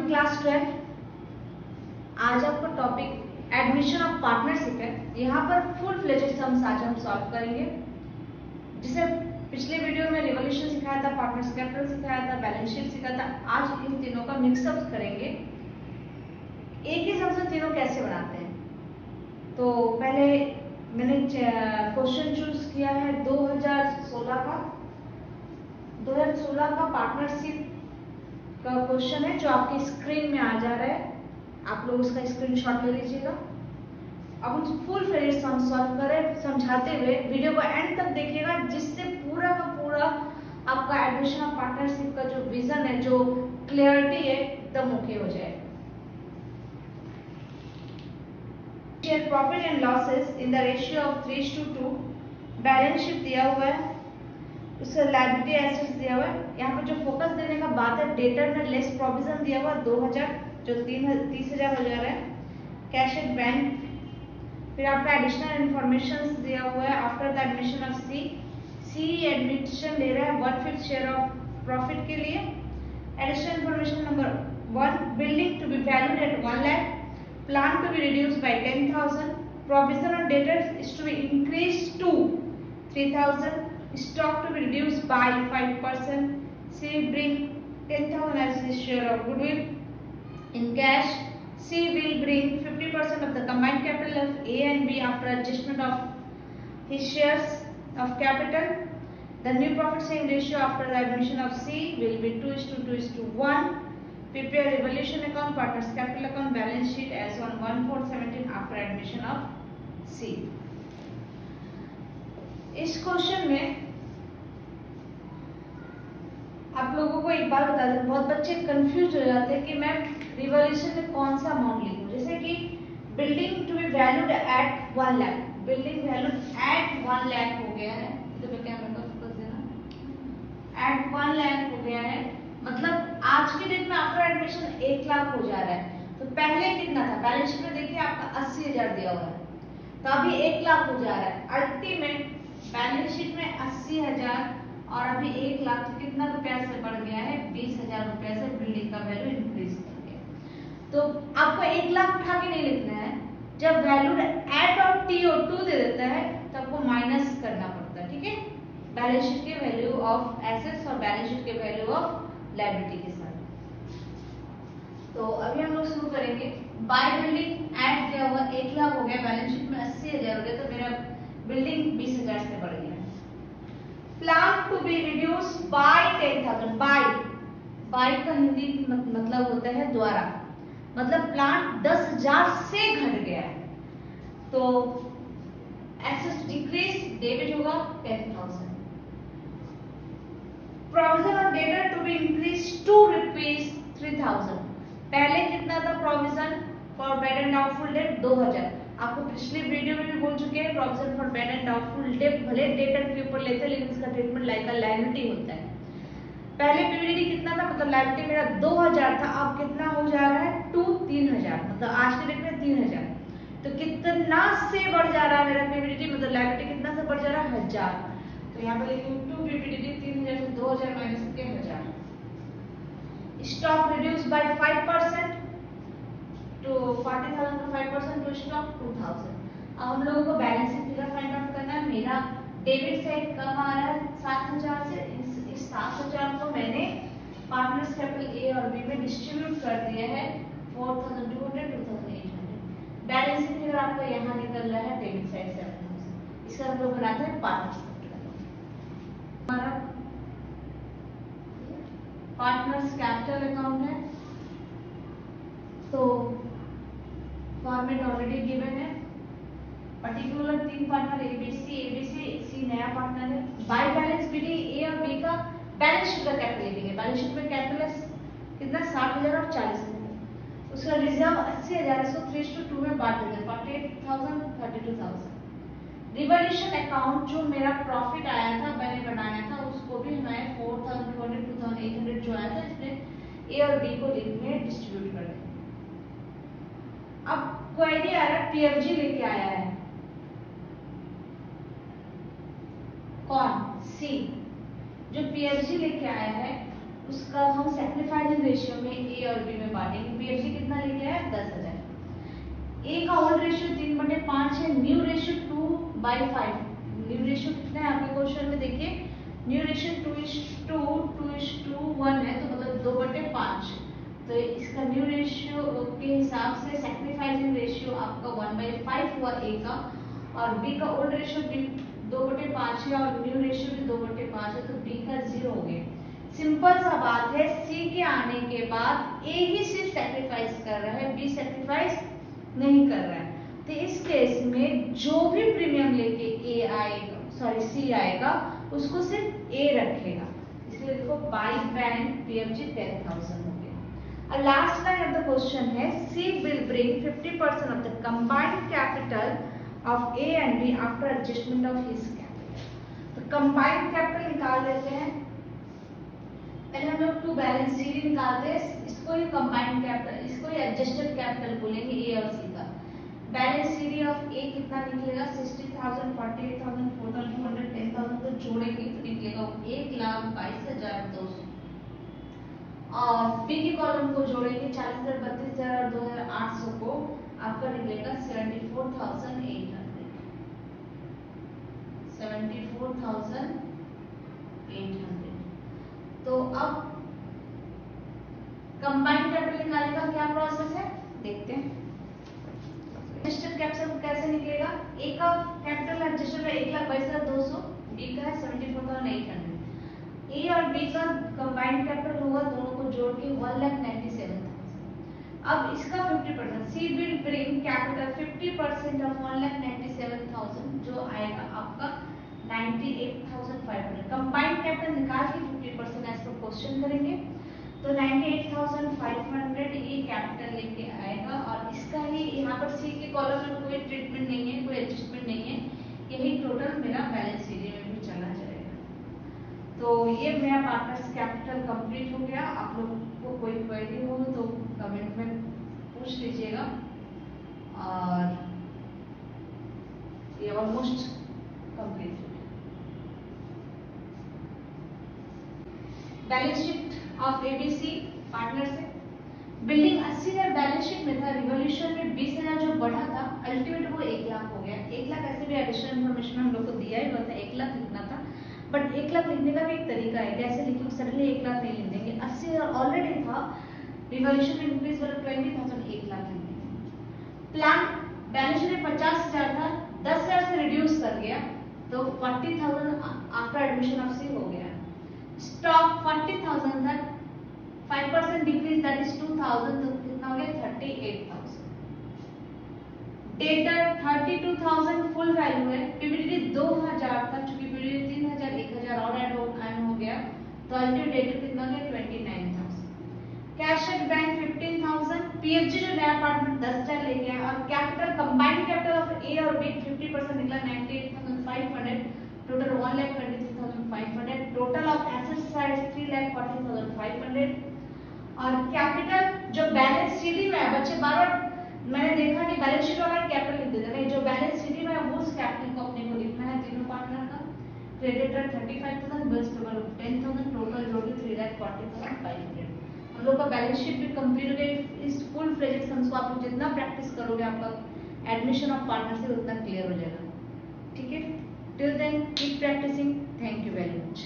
Class 12। आज आपका topic admission of partnership है। यहाँ पर फुल फ्लेजेड सम्स आज हम सॉल्व करेंगे। जिसे पिछले वीडियो में रिवोल्यूशन सिखाया था, पार्टनर्स कैपिटल सिखाया था, बैलेंस शीट सिखाया था। आज इन तीनों का मिक्सअप करेंगे। एक ही सम से तीनों कैसे बनाते हैं। तो पहले मैंने क्वेश्चन चूज किया है 2016 का पार्टनरशिप का क्वेश्चन है, जो आपकी स्क्रीन में आ जा रहा है। आप लोग उसका स्क्रीनशॉट ले लीजिएगा। अब हम फुल फ्लेजेड सम सॉल्व करें समझाते हुए। वीडियो को एंड तक देखिएगा, जिससे पूरा का पूरा आपका एडमिशन ऑफ पार्टनरशिप का जो विजन है, जो क्लियरिटी है, एकदम ओके हो जाए। Share profit and losses in the ratio of 3:2। Balance sheet दिया हुआ है, उसका लायबिलिटी एसेट्स दिया हुआ है। यहाँ पे जो फोकस देने का बात है, डेटर में लेस प्रोविजन दिया हुआ 2000, जो 30,000 हो जा रहा है। कैश एट बैंक, फिर आपका एडिशनल इंफॉर्मेशन दिया हुआ है। After the admission of C admission ले रहा है 1/5 शेयर ऑफ प्रॉफिट के लिए। Additional information number 1, building to be valued at 1 lakh, plant to be reduced by 10,000, provision on debtors is to be increased to 3,000, stock to be reduced by 5%. C bring 10,000 as his share of goodwill in cash. C will bring 50% of the combined capital of A and B after adjustment of his shares of capital. The new profit sharing ratio after the admission of C will be 2:2:1. Prepare revaluation account, partners capital account, balance sheet as on 1/4/17 after admission of C. इस question में आप लोगों को एक बात बता दें, बहुत बच्चे कंफ्यूज हो जाते हैं कि मैम रिवॉल्यूशन में कौन सा अमाउंट लिखूं। जैसे कि building to be valued at 1 lakh, building valued at 1 lakh हो गया है। तो कैमरा का फोकस देना, एट 1 लाख हो गया है। मतलब आज के डेट में आफ्टर एडमिशन 1 लाख हो जा रहा है। तो पहले कितना था, बैलेंस शीट में देखिए आपका 80,000 दिया हुआ है, तो अभी 1 लाख हो जा रहा है। अल्टीमेट बैलेंस शीट में 80,000 और अभी 1 लाख, तो कितना रुपया से बढ़ गया है, 20,000 रुपया से बिल्डिंग का वैल्यू इंक्रीज कर गया। तो आपको 1 लाख उठा के नहीं लिखना है। जब वैल्यूड एट और टी और टू दे देता है तो आपको माइनस करना पड़ता है, ठीक है, बैलेंस शीट के वैल्यू ऑफ एसेट्स और बैलेंस शीट के वैल्यू ऑफ लायबिलिटी के साथ। तो अभी हम लोग शुरू करेंगे। बाय बिल्डिंग एट दिया हुआ 1 लाख हो गया, बैलेंस शीट में 80,000 हो गया, तो मेरा बिल्डिंग 20,000 से बढ़ गया। Plant to be reduce by 10,000। By का हिंदी मतलब होता है द्वारा, मतलब प्लान 10,000 से घट गया है। तो एसेट्स डिक्रीज, डेबिट होगा 10,000। Provision on debtor to be increase to ₹3,000। पहले कितना था provision for bad and doubtful debt, 2,000। आपको पिछले वीडियो में भी बोल चुके हैं, provision for bad and doubtful debt भले डेटर के ऊपर लेते हैं, लेकिन इसका ट्रीटमेंट लाइक लायबिलिटी होता है। पहले पीवीडी कितना था, मतलब लायबिलिटी मेरा 2,000 था, अब कितना हो जा रहा है 3,000, मतलब आज के डेट में 3,000। तो कितना से बढ़ जा रहा है मेरा पीवीडी, मतलब लायबिलिटी कितना से बढ़ जा रहा है 1,000। तो यहाँ पे लिखूं 2 पीवीडी 3,000 से 2,000 माइनस करके 1,000। स्टॉक रिड्यूस बाय 5% तो 40,000 का 5% टू स्टॉक 2,000। अब हम लोगों को balance sheet figure find out करना है। मेरा डेबिट साइड कम आ रहा है 7,000 से। इस 7,000 को मैंने पार्टनर्स कैपिटल ए और बी में डिस्ट्रीब्यूट कर दिया है 4,200, 2,800। बैलेंस शीट फिगर आपका यहाँ निकल रहा है डेबिट साइड 7,000। इसका हम लोग बनाते हैं पार्टनर्स कैपिटल। हमारा पार्टनर्स कैपिटल अकाउंट है, तो फॉर्मेट ऑलरेडी गिवन है। पर्टिकुलर 3 पार्टनर एबीसी, सी नया पार्टनर है। बाय बैलेंस बीडी ए और बी का बैलेंस शीट का कैपिटल लिखेंगे। बैलेंस शीट में कैपिटल कितना 60,000 और 40,000। उसका रिजर्व 80,000 है, 3:2 में बांट देते हैं, 48,000, 32,000। रिवॉल्यूशन अकाउंट जो मेरा प्रॉफिट आया था, मैंने बनाया था, उसको भी मैं 4,200, 2,800 जो आया था, इसमें ए और बी को में डिस्ट्रीब्यूट कर दें। अब क्वेरी आ रहा है, पीएफजी लेके आया है कौन, सी। जो पीएफजी लेके आया है उसका हम सैक्रिफाइसिंग रेशियो में ए और बी में बांटेंगे। पीएफजी कितना लेके आया 10,000। ए का ओल्ड रेशियो 3/5 है, न्यू रेशियो 2/5। न्यू रेशियो कितना है आपके क्वेश्चन में देखिए, न्यू रेशियो 2:1 है, तो मतलब 2/5। तो इसका न्यू रेशियो के हिसाब से सैक्रिफाइसिंग रेशियो आपका 1/5 हुआ ए का, और बी का ओल्ड रेशियो 2/5 है और न्यू रेशियो भी 2/5 है, तो बी का 0 हो गया। सिंपल सा बात है, सी के आने के बाद ए ही सिर्फ सैक्रिफाइस कर रहा है, बी सैक्रिफाइस नहीं कर रहा है। तो इस केस में जो भी प्रीमियम लेके ए आएगा, सॉरी सी आएगा, उसको सिर्फ ए रखेगा। इसलिए देखो बाय बैंक पीएफजी 10,000 हो गया। और last line of the question है, C will bring 50% of the combined capital of A and B after adjustment of his capital. तो कंबाइंड कैपिटल निकाल लेते हैं। पहले हम लोग टू बैलेंस शीट निकालते हैं, इसको ही कंबाइंड कैपिटल, इसको ही एडजस्टेड कैपिटल बोलेंगे ए और सी का। बैलेंस शीट ऑफ ए कितना निकलेगा 60,000, 48,000, 4,200, 10,000 को जोड़ेंगे तो निकलेगा 1,22,200। और बी के कॉलम को जोड़ेंगे 40,000, 32,000 और 2,800 को आपका निकलेगा 74,800। 74,800। तो अब कंबाइंड कैपिटल निकालने का क्या प्रोसेस है देखते हैं। एडजस्टेड कैपिटल कैसे निकलेगा, ए का कैपिटल एडजस्टेड है 1,22,200, बी का है 74,800। ए और बी का कंबाइंड कैपिटल होगा, दोनों को जोड़ के 1,97,000। अब इसका 50%, सी विल ब्रिंग कैपिटल 50% ऑफ 1,97,000 जो आएगा आपका 98,500। कंबाइंड कैपिटल निकाल के 50% एज पर क्वेश्चन करेंगे, तो 98,500 ये कैपिटल लेके आएगा। और इसका ही यहाँ पर सी के कॉलम में कोई ट्रीटमेंट नहीं है, कोई एडजस्टमेंट नहीं है, यही टोटल मेरा बैलेंस शीट में भी चला जाएगा। तो ये मेरा पार्टनर्स कैपिटल कंप्लीट हो गया। आप लोग को कोई क्वेरी हो तो कमेंट में पूछ लीजिएगा। और ये ऑलमोस्ट कंप्लीट हो गया। Balance sheet of ABC partner से बिल्डिंग 80,000 बैलेंस शीट में था, रिवॉल्यूशन में 20,000 जो बढ़ा था, अल्टीमेट वो 1 लाख हो गया। 1 लाख ऐसे भी एडिशनल इन्फॉर्मेशन हम लोग को दिया ही हुआ था, 1 लाख लिखना था, बट 1 लाख लिखने का भी एक तरीका है, कैसे लिखेंगे, सडनली 1 लाख नहीं लिख देंगे। 80,000 ऑलरेडी था, रिवॉल्यूशन में इंक्रीज वाला 20,000 1 लाख लिख देंगे। प्लान बैलेंस शीट में 50,000 था, 10,000 से रिड्यूस कर गया, तो 40,000 आफ्टर एडमिशन ऑफ सी हो गया। स्टॉक 40,000 था, 5% डिक्रीज दैट इज 2,000, तो कितना हो गया 38,000। डेटर 32,000 फुल वैल्यू है, पीवीडी 2,000 था, चूंकि पीवीडी 3,000 1,000 और ऐड हो गया, तो अल्टीमेट डेटर कितना हो गया 29,000। कैश एट बैंक 15,000, पीएफजी जो नया पार्टनर 10,000 ले गया, और कैपिटल कंबाइंड कैपिटल ऑफ ए और बी 50% निकला 98,500, total 1,23,500, total of asset side 3,40,500। और कैपिटल जो बैलेंस शीट में है, बच्चे बार-बार मैंने देखा कि बैलेंस शीट वाला कैपिटल लिख देते हैं, जो बैलेंस शीट में है वो उस कैपिटल को अपने को लिखना है तीनों पार्टनर का। क्रेडिटर 35,000, बिल्स टोटल 10,000, टोटल जोड़ के 3,40,500। हम लोग का बैलेंस शीट भी कंप्लीट हो गई। इस फुल फ्लेजेड सम्स को आप लोग जितना प्रैक्टिस करोगे आपका एडमिशन ऑफ पार्टनर से उतना क्लियर हो जाएगा। ठीक है, till then keep practising. Thank you very much.